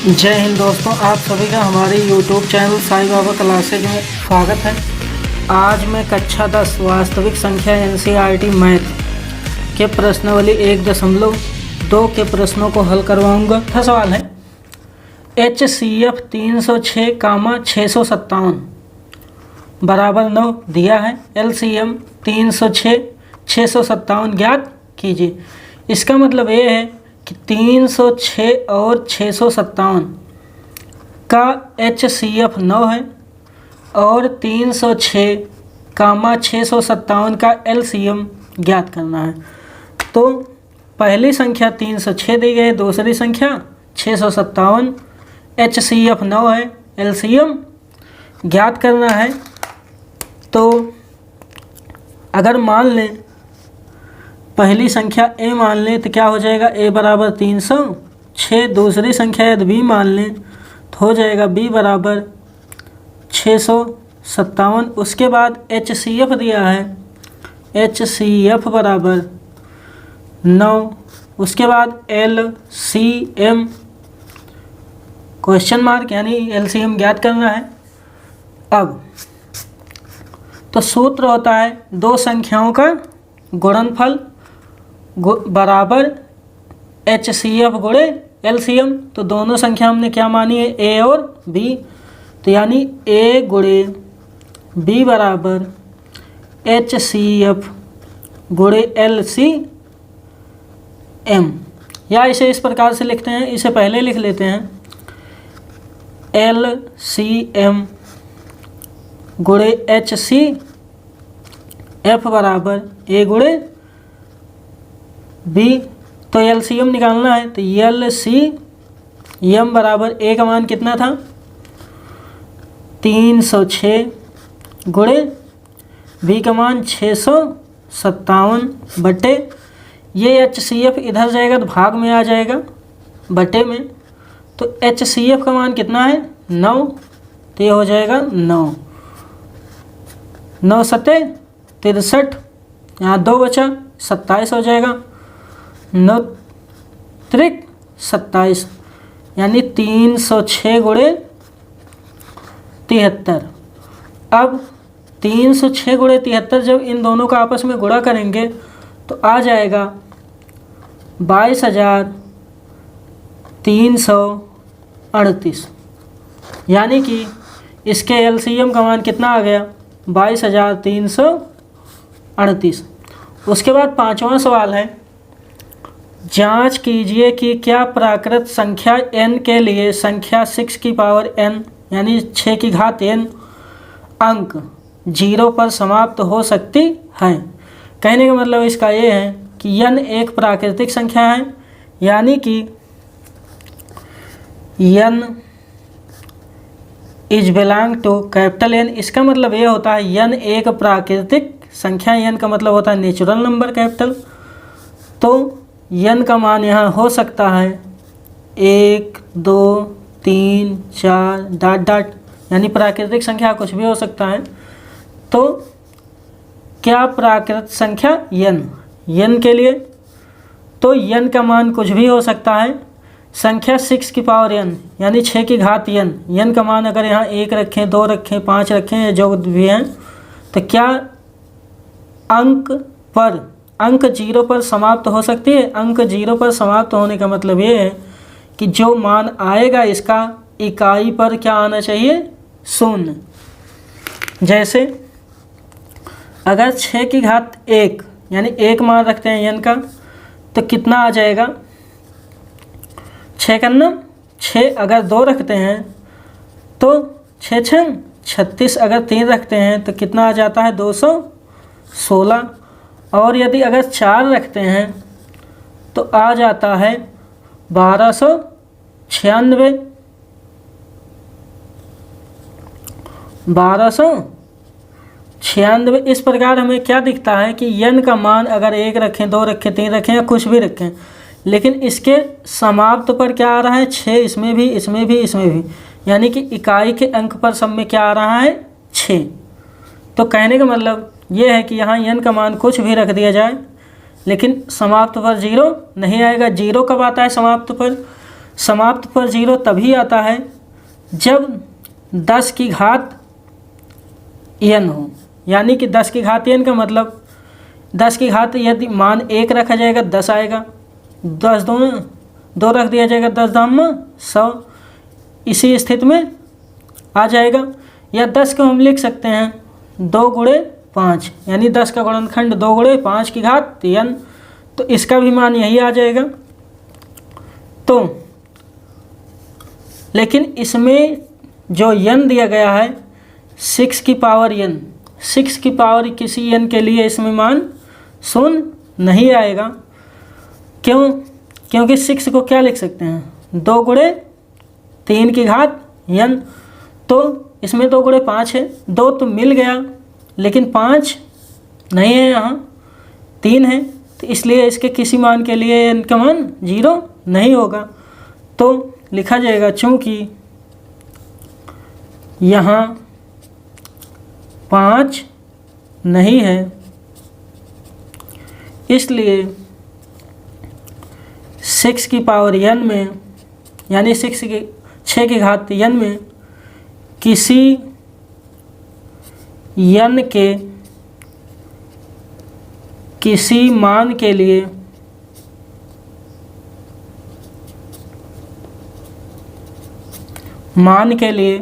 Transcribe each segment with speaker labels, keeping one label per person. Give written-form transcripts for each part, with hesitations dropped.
Speaker 1: जय हिंद दोस्तों, आप सभी का हमारे YouTube channel Sai Baba classes में स्वागत है। आज मैं कक्षा 10 वास्तविक संख्या NCERT मैथ के प्रश्नावली 1.2 के प्रश्नों को हल करवाऊंगा। पहला सवाल है HCF 306, 657 बराबर 9 दिया है। LCM 306, 657 ज्ञात कीजिए। इसका मतलब ये है कि 306 और 657 का HCF 9 है और 306, 657 का LCM ज्ञात करना है। तो पहली संख्या 306 दी गई है, दूसरी संख्या 657, HCF 9 है, LCM ज्ञात करना है। तो अगर मान लें पहली संख्या A मान लें तो क्या हो जाएगा, A बराबर 306। दूसरी संख्या यदि B मान लें तो हो जाएगा B बराबर 657। उसके बाद HCF दिया है, HCF बराबर 9। उसके बाद LCM क्वेश्चन मार्क यानी LCM ज्ञात करना है। अब तो सूत्र होता है दो संख्याओं का गुणनफल बराबर HCF गुणे LCM। तो दोनों संख्या हमने क्या मानी है, A और B। तो यानी A गुणे B बराबर HCF गुणे LCM, या इसे इस प्रकार से लिखते हैं, इसे पहले लिख लेते हैं LCM गुणे HCF बराबर A गुणे B। तो LCM निकालना है तो LCM बराबर A का मान कितना था, 306 गुणे B का मान 657 बटे, ये HCF इधर जाएगा तो भाग में आ जाएगा बटे में। तो HCF का मान कितना है, 9। तो ये हो जाएगा 9, 9 सत्ते 63, यहाँ 2 बचा 27 हो जाएगा, 9 त्रिक 27 यानी 306 गुणे 73। अब 306 गुणे 73 जब इन दोनों का आपस में गुणा करेंगे तो आ जाएगा 22,338, यानी कि इसके LCM का मान कितना आ गया, 22,338। उसके बाद पांचवा सवाल है, जांच कीजिए कि क्या प्राकृत संख्या n के लिए संख्या 6 की पावर n यानी 6 की घात n अंक 0 पर समाप्त हो सकती है। कहने का मतलब इसका ये है कि n एक प्राकृतिक संख्या है, यानी कि n is belong to capital N। इसका मतलब ये होता है n एक प्राकृतिक संख्या, n का मतलब होता है नेचुरल नंबर कैपिटल। तो n का मान यहाँ हो सकता है 1, 2, 3, 4 डॉट डॉट, यानी प्राकृतिक संख्या कुछ भी हो सकता है। तो क्या प्राकृत संख्या n के लिए, तो n का मान कुछ भी हो सकता है। संख्या 6 की पावर n यानी 6 की घात n का मान अगर यहाँ 1 रखें, 2 रखें, 5 रखें या जो भी हैं, तो क्या अंक 0 पर समाप्त हो सकती है। अंक 0 पर समाप्त होने का मतलब ये है कि जो मान आएगा इसका इकाई पर क्या आना चाहिए, 0। जैसे अगर 6 की घात 1 यानी 1 मान रखते हैं n का, तो कितना आ जाएगा, 6 करना 6। अगर 2 रखते हैं तो 6 6 36। अगर 3 रखते हैं तो कितना आ जाता है, 216। और यदि अगर 4 रखते हैं तो आ जाता है 1296। 1296। इस प्रकार हमें क्या दिखता है कि n का मान अगर 1 रखें, 2 रखें, 3 रखें या कुछ भी रखें, लेकिन इसके समाप्त पर क्या आ रहा है, 6। इसमें भी, इसमें भी, इसमें भी, यानी कि इकाई के अंक पर सब में क्या आ रहा है, 6। तो कहने का मतलब ये है कि यहाँ n का मान कुछ भी रख दिया जाए, लेकिन समाप्त पर 0 नहीं आएगा। 0 कब आता है समाप्त पर, समाप्त पर 0 तभी आता है जब 10 की घात n हो, यानी कि 10 की घात n का मतलब 10 की घात यदि मान 1 रखा जाएगा 10 आएगा, 10 दो रख दिया जाएगा 10 दाम 100, इसी स्थिति में आ जाएगा। या 10 को हम लिख सकते हैं 2 गुणे 5, यानी 10 का गुणनखंड 2 गुणे 5 की घात n, तो इसका भी मान यही आ जाएगा। तो लेकिन इसमें जो n दिया गया है 6 की पावर n, 6 की पावर किसी n के लिए इसमें मान 0 नहीं आएगा। क्यों? क्योंकि 6 को क्या लिख सकते हैं 2 गुणे 3 की घात n, तो इसमें 2 गुणे 5 है, 2 तो मिल गया लेकिन 5 नहीं है, यहाँ 3 है, तो इसलिए इसके किसी मान के लिए n का मान 0 नहीं होगा। तो लिखा जाएगा चूँकि यहाँ 5 नहीं है इसलिए 6 की पावर n में, यानी 6 की घात n में किसी n के किसी मान के लिए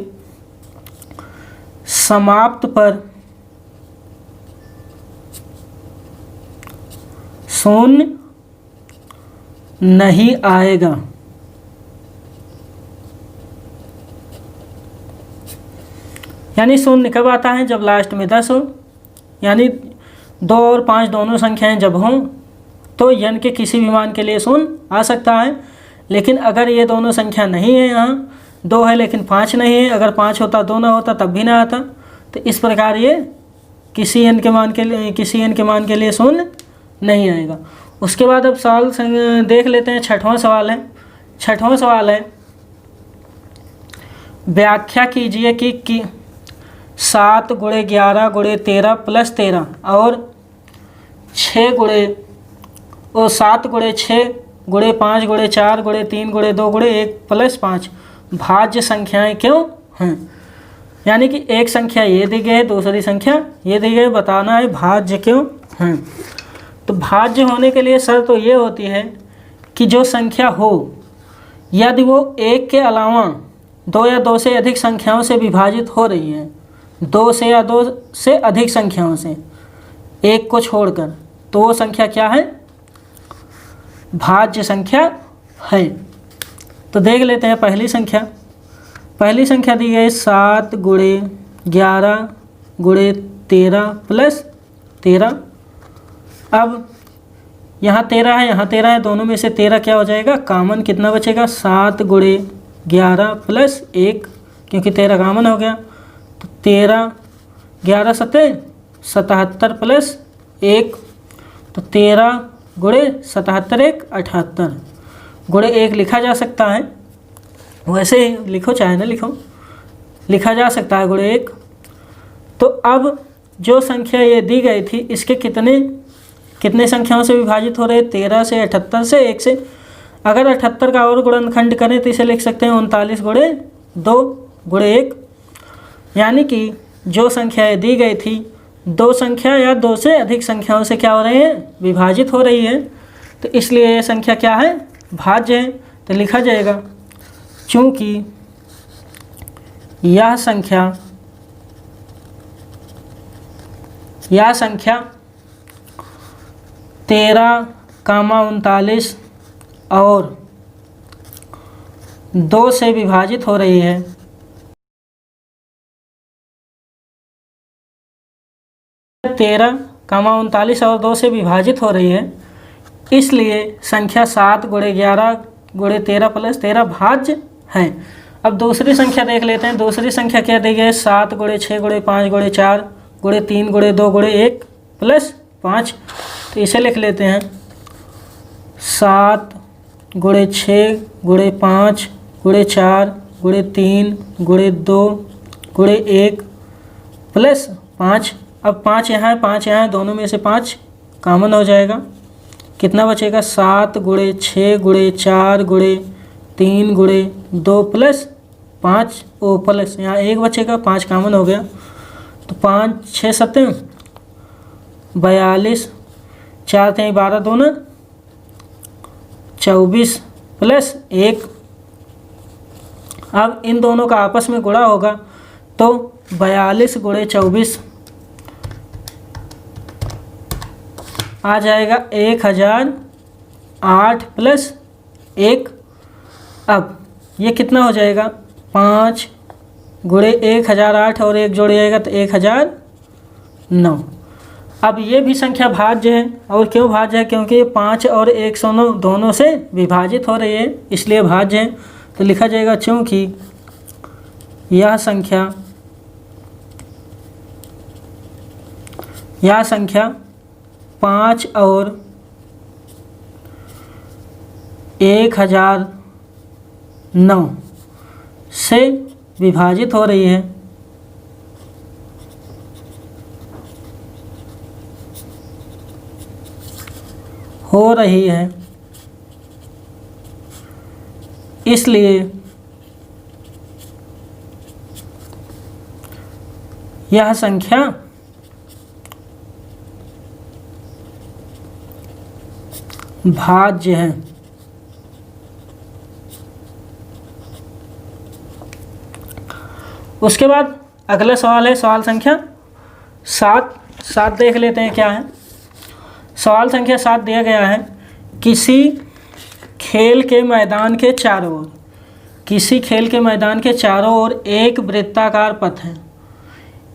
Speaker 1: समाप्त पर 0 नहीं आएगा। यानी 0 कब आता है? जब लास्ट में 10 हो, यानी 2 और 5 दोनों संख्याएं जब हों तो n के किसी भी मान के लिए 0 आ सकता है। लेकिन अगर ये दोनों संख्या नहीं है, यहाँ 2 है लेकिन 5 नहीं है, अगर 5 होता 2 ना होता तब भी ना आता, तो इस प्रकार ये किसी n के मान के लिए 0 नहीं आएगा। उसके बाद अब सवाल देख लेते हैं। छठवां सवाल है व्याख्या कीजिए कि 7 गुणे 11 गुणे 13 प्लस 13 और 7 गुणे 6 गुणे 5 गुणे 4 गुणे 3 गुणे 2 गुणे 1 प्लस 5 भाज्य संख्याएं क्यों हैं। यानी कि एक संख्या ये दी गई है, दूसरी संख्या ये दी गई है, बताना है भाज्य क्यों हैं। तो भाज्य होने के लिए शर्त तो ये होती है कि जो संख्या हो यदि वो 1 के अलावा 2 या 2 से अधिक संख्याओं से विभाजित हो रही है, 2 से या 2 से अधिक संख्याओं से, 1 को छोड़कर, तो वो संख्या क्या है? भाज्य संख्या है। तो देख लेते हैं पहली संख्या दी गई 7 गुणे 11 गुणे 13 प्लस 13। अब यहाँ 13 है, यहाँ 13 है, दोनों में से 13 क्या हो जाएगा? कॉमन कितना बचेगा? 7 गुणे 11 प्लस 1, क्योंकि 13 कॉमन हो गया, तो 13 11 सत्ते 77 प्लस 1, तो 13 गुणे 77 1 78 गुणे 1 लिखा जा सकता है, वैसे ही लिखो चाहे ना लिखो, लिखा जा सकता है गुणे 1। तो अब जो संख्या ये दी गई थी इसके कितने संख्याओं से विभाजित हो रहे? 13 से, 78 से, 1 से। अगर 78 का और गुणनखंड करें तो इसे लिख सकते हैं 39 गुणे 2 गुणे 1। यानी कि जो संख्या दी गई थी 2 संख्या या 2 से अधिक संख्याओं से क्या हो रहे हैं? विभाजित हो रही है। तो इसलिए यह संख्या क्या है? भाज्य है। तो लिखा जाएगा चूँकि यह संख्या 13, 39 और 2 से विभाजित हो रही है, तेरह 39 और 2 से विभाजित हो रही है, इसलिए संख्या 7 गुणे 11 गुणे 13 प्लस 13 भाज्य है। अब दूसरी संख्या देख लेते हैं। दूसरी संख्या क्या दी गई है? 7 गुणे 6 गुणे 5 गुणे 4 गुणे 3 गुणे 2 गुणे 1 प्लस 5। तो इसे लिख लेते हैं 7 गुणे 6 गुणे 5 गुणे 4 गुणे 3 गुणे 2 गुणे 1 प्लस 5। अब 5 यहाँ है, 5 यहाँ है, दोनों में से 5 कॉमन हो जाएगा। कितना बचेगा? 7 गुणे 6 गुणे 4 गुणे 3 गुणे 2 प्लस 5 ओ प्लस यहाँ 1 बचेगा, 5 कॉमन हो गया तो 5 6 7 42, 4 3 12 2 24 प्लस 1। अब इन दोनों का आपस में गुणा होगा तो 42 गुणे 24 आ जाएगा 1008 प्लस 1। अब ये कितना हो जाएगा, 5 गुणे 1008 और 1 जोड़ जाएगा तो 1009। अब ये भी संख्या भाज्य है, और क्यों भाज्य है, क्योंकि ये 5 और 109 दोनों से विभाजित हो रही है, इसलिए भाज्य है। तो लिखा जाएगा चूँकि यह संख्या 5 और 1009 से विभाजित हो रही है, इसलिए यह संख्या भाज्य है। उसके बाद अगला सवाल है सवाल संख्या 7 देख लेते हैं क्या है। सवाल संख्या 7 दिया गया है, किसी खेल के मैदान के चारों ओर एक वृत्ताकार पथ है।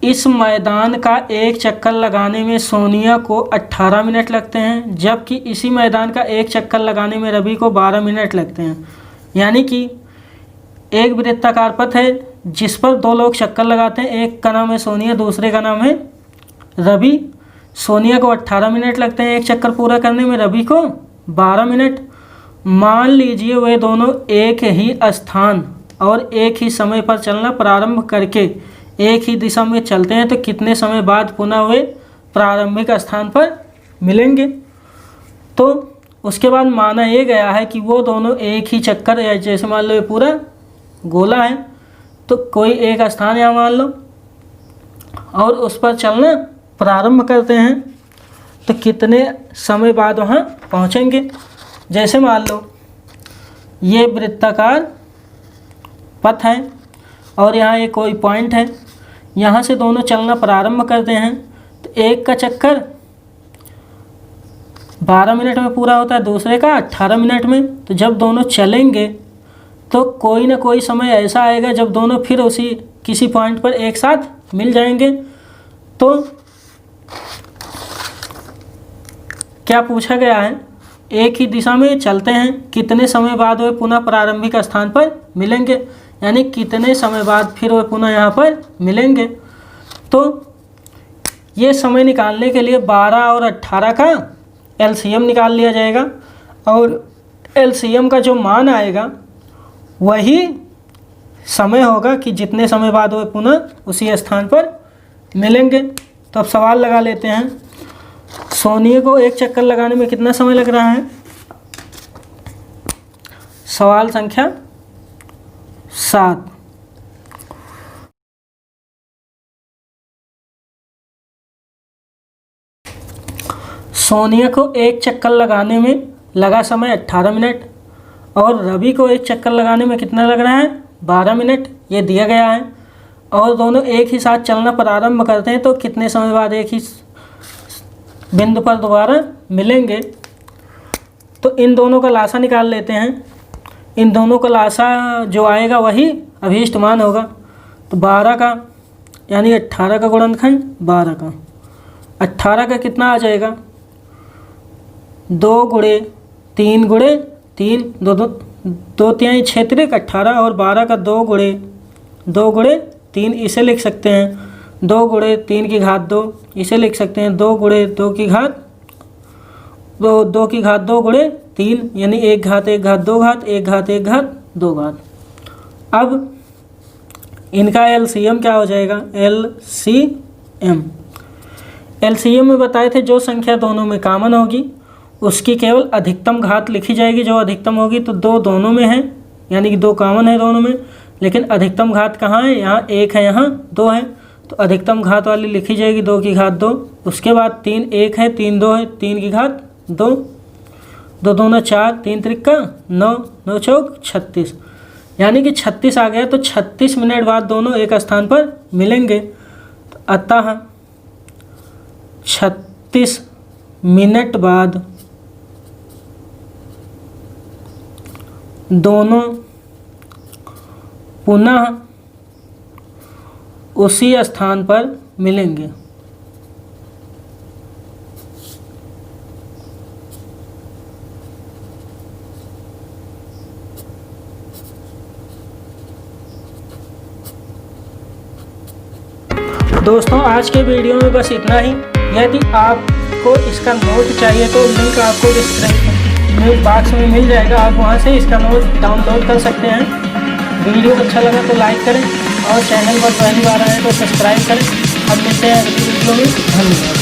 Speaker 1: इस मैदान का एक चक्कर लगाने में सोनिया को 18 मिनट लगते हैं, जबकि इसी मैदान का एक चक्कर लगाने में रवि को 12 मिनट लगते हैं। यानी कि एक वृत्ताकार पथ है जिस पर 2 लोग चक्कर लगाते हैं, एक का नाम है सोनिया, दूसरे का नाम है रवि। सोनिया को 18 मिनट लगते हैं एक चक्कर पूरा करने में, रवि को 12 मिनट। मान लीजिए वे दोनों एक ही स्थान और एक ही समय पर चलना प्रारंभ करके एक ही दिशा में चलते हैं, तो कितने समय बाद पुनः वे प्रारंभिक स्थान पर मिलेंगे। तो उसके बाद माना ये गया है कि वो दोनों एक ही चक्कर, या जैसे मान लो ये पूरा गोला है तो कोई एक स्थान यहाँ मान लो और उस पर चलना प्रारंभ करते हैं, तो कितने समय बाद वहाँ पहुँचेंगे। जैसे मान लो ये वृत्ताकार पथ है और यहाँ एक कोई पॉइंट है, यहाँ से दोनों चलना प्रारंभ करते हैं, तो एक का चक्कर 12 मिनट में पूरा होता है, दूसरे का 18 मिनट में। तो जब दोनों चलेंगे तो कोई ना कोई समय ऐसा आएगा जब दोनों फिर उसी किसी पॉइंट पर एक साथ मिल जाएंगे। तो क्या पूछा गया है, एक ही दिशा में चलते हैं, कितने समय बाद वे पुनः प्रारंभिक स्थान पर मिलेंगे, यानी कितने समय बाद फिर वे पुनः यहाँ पर मिलेंगे। तो ये समय निकालने के लिए 12 और 18 का एलसीएम निकाल लिया जाएगा, और एलसीएम का जो मान आएगा वही समय होगा कि जितने समय बाद वे पुनः उसी स्थान पर मिलेंगे। तो अब सवाल लगा लेते हैं, सोनिया को एक चक्कर लगाने में कितना समय लग रहा है। सवाल संख्या 7, सोनिया को एक चक्कर लगाने में लगा समय 18 मिनट और रवि को एक चक्कर लगाने में कितना लग रहा है, 12 मिनट, ये दिया गया है। और दोनों एक ही साथ चलना प्रारंभ करते हैं तो कितने समय बाद एक ही बिंदु पर दोबारा मिलेंगे। तो इन दोनों का लासा निकाल लेते हैं। इन दोनों का लासा जो आएगा वही अभीष्ट मान होगा। तो 12 का यानी 18 का गुणनखंड 12 का, 18 का कितना आ जाएगा, 2 गुणे 3 गुणे 3, 2 तिहाई 6 तिरिक 18, और 12 का 2 गुणे 3, इसे लिख सकते हैं 2 गुणे 3 की घात 2, इसे लिख सकते हैं 2 गुणे 2 की घात 2 गुणे 3, यानी 1 घात 1 घात 2 घात 1 घात 1 घात 2 घात। अब इनका एलसीएम क्या हो जाएगा, एलसीएम में बताए थे जो संख्या दोनों में कॉमन होगी उसकी केवल अधिकतम घात लिखी जाएगी, जो अधिकतम होगी। तो 2 दोनों में है यानी कि 2 कॉमन है दोनों में, लेकिन अधिकतम घात कहाँ है, यहाँ 1 है, यहाँ 2 है, तो अधिकतम घात वाली लिखी जाएगी 2 की घात 2। उसके बाद 3 1 है, 3 2 है, 3 की घात 2, 2 दूना 4, 3 त्रिका 9, 9 चौक 36, यानी कि 36 आ गया। तो 36 मिनट बाद दोनों एक स्थान पर मिलेंगे। तो अतः 36 मिनट बाद दोनों पुनः उसी स्थान पर मिलेंगे। दोस्तों आज के वीडियो में बस इतना ही। यदि आपको इसका नोट चाहिए तो लिंक आपको डिस्क्रिप्शन बॉक्स में मिल जाएगा, आप वहां से इसका नोट डाउनलोड कर सकते हैं। वीडियो अच्छा लगा तो लाइक करें और चैनल पर पहली बार आए तो सब्सक्राइब करें। अब मिलते हैं अगली वीडियो में। धन्यवाद।